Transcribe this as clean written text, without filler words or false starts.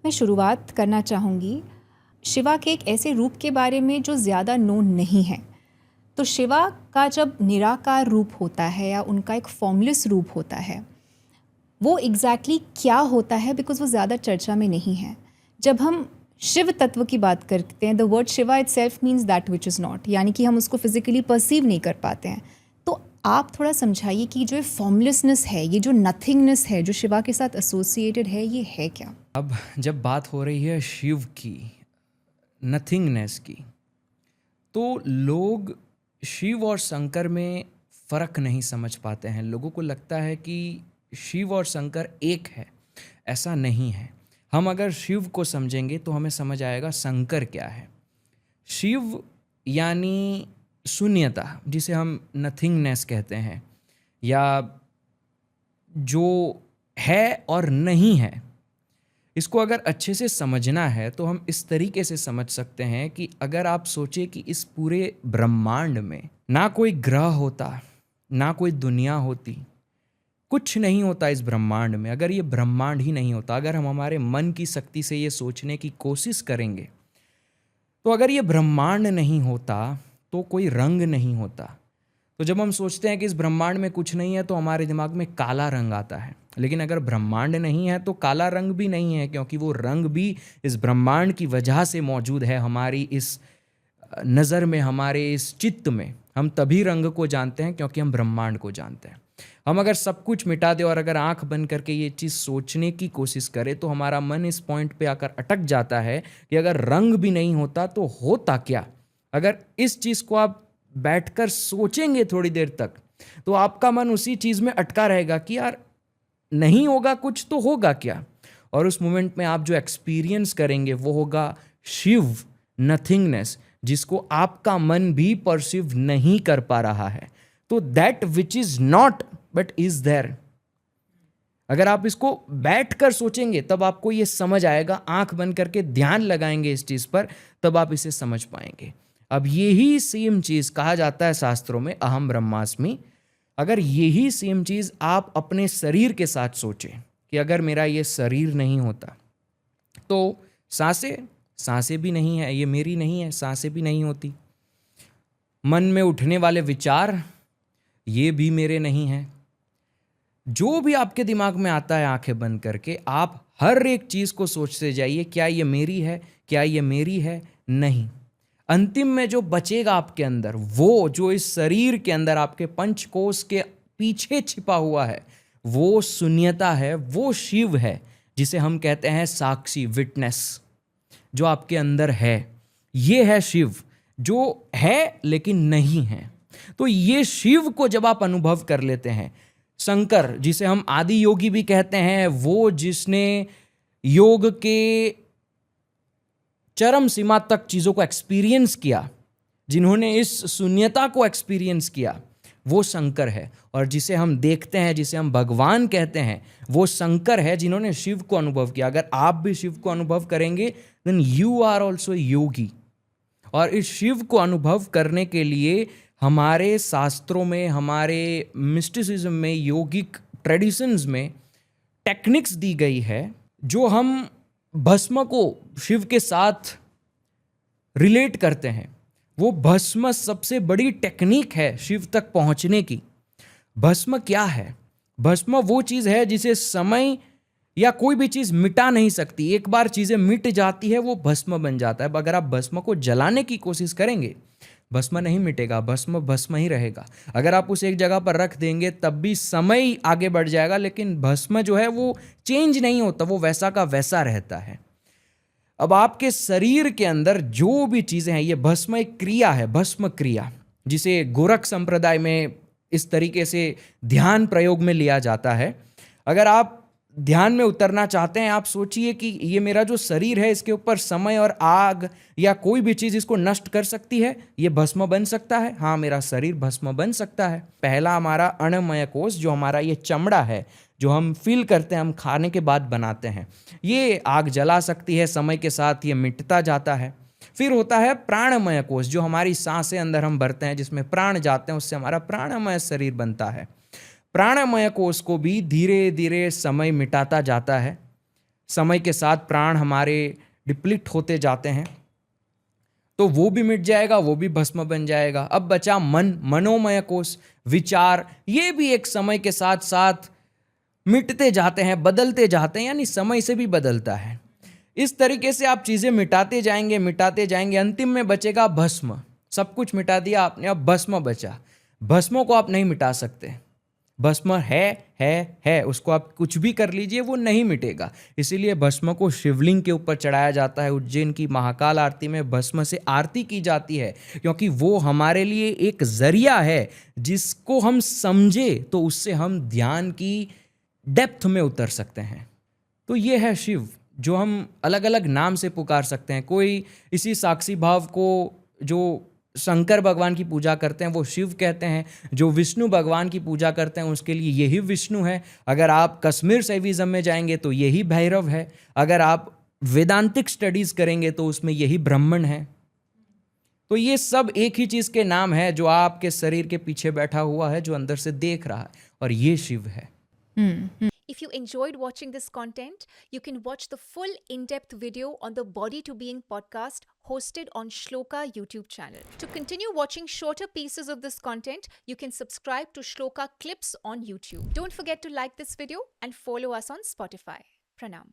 मैं शुरुआत करना चाहूँगी शिवा के एक ऐसे रूप के बारे में जो ज़्यादा नोन नहीं है। तो शिवा का जब निराकार रूप होता है या उनका एक फॉर्मलेस रूप होता है, वो एग्जैक्टली क्या होता है, बिकॉज वो ज़्यादा चर्चा में नहीं है। जब हम शिव तत्व की बात करते हैं, the word Shiva it self means that which is not, यानी कि हम उसको फिजिकली परसीव नहीं कर पाते हैं। तो आप थोड़ा समझाइए कि जो फॉर्मलेसनेस है, ये जो नथिंगनेस है जो शिवा के साथ एसोसिएटेड है, ये है क्या? अब जब बात हो रही है शिव की, नथिंगनेस की, तो लोग शिव और शंकर में फ़र्क नहीं समझ पाते हैं। लोगों को लगता है कि शिव और शंकर एक है। ऐसा नहीं है। हम अगर शिव को समझेंगे तो हमें समझ आएगा शंकर क्या है। शिव यानी शून्यता, जिसे हम नथिंगनेस कहते हैं, या जो है और नहीं है। इसको अगर अच्छे से समझना है तो हम इस तरीके से समझ सकते हैं कि अगर आप सोचें कि इस पूरे ब्रह्मांड में ना कोई ग्रह होता, ना कोई दुनिया होती, कुछ नहीं होता इस ब्रह्मांड में, अगर ये ब्रह्मांड ही नहीं होता, अगर हम हमारे मन की शक्ति से ये सोचने की कोशिश करेंगे, तो अगर ये ब्रह्मांड नहीं होता तो कोई रंग नहीं होता। तो जब हम सोचते हैं कि इस ब्रह्मांड में कुछ नहीं है तो हमारे दिमाग में काला रंग आता है। लेकिन अगर ब्रह्मांड नहीं है तो काला रंग भी नहीं है, क्योंकि वो रंग भी इस ब्रह्मांड की वजह से मौजूद है हमारी इस नज़र में, हमारे इस चित्त में। हम तभी रंग को जानते हैं क्योंकि हम ब्रह्मांड को जानते हैं। हम अगर सब कुछ मिटा दें और अगर आंख बंद करके ये चीज़ सोचने की कोशिश करें तो हमारा मन इस पॉइंट पे आकर अटक जाता है कि अगर रंग भी नहीं होता तो होता क्या। अगर इस चीज़ को आप बैठकर सोचेंगे थोड़ी देर तक तो आपका मन उसी चीज़ में अटका रहेगा कि यार नहीं होगा कुछ तो होगा क्या। और उस मोमेंट में आप जो एक्सपीरियंस करेंगे वो होगा शिव, नथिंगनेस, जिसको आपका मन भी परसीव नहीं कर पा रहा है। तो that which is not but is there. अगर आप इसको बैठकर सोचेंगे तब आपको ये समझ आएगा। आंख बंद करके ध्यान लगाएंगे इस चीज पर, तब आप इसे समझ पाएंगे। अब यही सेम चीज कहा जाता है शास्त्रों में अहम ब्रह्मास्मि। अगर यही सेम चीज आप अपने शरीर के साथ सोचें कि अगर मेरा ये शरीर नहीं होता तो सांसें भी नहीं है, ये मेरी नहीं है, सांसें भी नहीं होती। मन में उठने वाले विचार ये भी मेरे नहीं हैं। जो भी आपके दिमाग में आता है आंखें बंद करके आप हर एक चीज को सोचते जाइए, क्या ये मेरी है, क्या ये मेरी है, नहीं। अंतिम में जो बचेगा आपके अंदर, वो जो इस शरीर के अंदर आपके पंचकोश के पीछे छिपा हुआ है, वो शून्यता है, वो शिव है, जिसे हम कहते हैं साक्षी, विटनेस, जो आपके अंदर है। ये है शिव, जो है लेकिन नहीं है। तो ये शिव को जब आप अनुभव कर लेते हैं, शंकर जिसे हम आदि योगी भी कहते हैं, वो जिसने योग के चरम सीमा तक चीजों को एक्सपीरियंस किया, जिन्होंने इस शून्यता को एक्सपीरियंस किया, वो शंकर है। और जिसे हम देखते हैं, जिसे हम भगवान कहते हैं, वो शंकर है जिन्होंने शिव को अनुभव किया। अगर आप भी शिव को अनुभव करेंगे देन यू आर ऑल्सो योगी। और इस शिव को अनुभव करने के लिए हमारे शास्त्रों में, हमारे मिस्टिसिज्म में, योगिक ट्रेडिशंस में टेक्निक्स दी गई है जो हम भस्म को शिव के साथ रिलेट करते हैं। वो भस्म सबसे बड़ी टेक्निक है शिव तक पहुंचने की। भस्म क्या है? भस्म वो चीज है जिसे समय या कोई भी चीज मिटा नहीं सकती। एक बार चीजें मिट जाती है वो भस्म बन जाता है। अगर आप भस्म को जलाने की कोशिश करेंगे, भस्म नहीं मिटेगा, भस्म भस्म ही रहेगा। अगर आप उसे एक जगह पर रख देंगे तब भी समय आगे बढ़ जाएगा, लेकिन भस्म जो है वो चेंज नहीं होता, वो वैसा का वैसा रहता है। अब आपके शरीर के अंदर जो भी चीजें हैं, ये भस्म एक क्रिया है, भस्म क्रिया, जिसे गोरख संप्रदाय में इस तरीके से ध्यान प्रयोग में लिया जाता है। अगर आप ध्यान में उतरना चाहते हैं, आप सोचिए कि ये मेरा जो शरीर है, इसके ऊपर समय और आग या कोई भी चीज इसको नष्ट कर सकती है, ये भस्म बन सकता है। हाँ, मेरा शरीर भस्म बन सकता है। पहला हमारा अन्नमय कोश, जो हमारा ये चमड़ा है, जो हम फील करते हैं, हम खाने के बाद बनाते हैं, ये आग जला सकती है, समय के साथ ये मिटता जाता है। फिर होता है प्राणमय कोश, जो हमारी सांसें अंदर हम भरते हैं, जिसमें प्राण जाते हैं, उससे हमारा प्राणमय शरीर बनता है। प्राणमय कोश को भी धीरे धीरे समय मिटाता जाता है। समय के साथ प्राण हमारे डिप्लीट होते जाते हैं, तो वो भी मिट जाएगा, वो भी भस्म बन जाएगा। अब बचा मन, मनोमय कोश, विचार, ये भी एक समय के साथ साथ मिटते जाते हैं, बदलते जाते हैं, यानी समय से भी बदलता है। इस तरीके से आप चीज़ें मिटाते जाएंगे, अंतिम में बचेगा भस्म। सब कुछ मिटा दिया आपने, अब भस्म बचा। भस्मों को आप नहीं मिटा सकते। भस्म है, उसको आप कुछ भी कर लीजिए, वो नहीं मिटेगा। इसीलिए भस्म को शिवलिंग के ऊपर चढ़ाया जाता है। उज्जैन की महाकाल आरती में भस्म से आरती की जाती है, क्योंकि वो हमारे लिए एक जरिया है, जिसको हम समझे तो उससे हम ध्यान की डेप्थ में उतर सकते हैं। तो ये है शिव, जो हम अलग अलग नाम से पुकार सकते हैं। कोई इसी साक्षी भाव को, जो शंकर भगवान की पूजा करते हैं, वो शिव कहते हैं। जो विष्णु भगवान की पूजा करते हैं, उसके लिए यही विष्णु है। अगर आप कश्मीर शैविज्म में जाएंगे तो यही भैरव है। अगर आप वेदांतिक स्टडीज करेंगे तो उसमें यही ब्राह्मण है। तो ये सब एक ही चीज के नाम है, जो आपके शरीर के पीछे बैठा हुआ है, जो अंदर से देख रहा है, और ये शिव है। If you enjoyed watching this content, you can watch the full in-depth video on the Body to Being podcast hosted on Shloka YouTube channel. To continue watching shorter pieces of this content, you can subscribe to Shloka Clips on YouTube. Don't forget to like this video and follow us on Spotify. Pranam.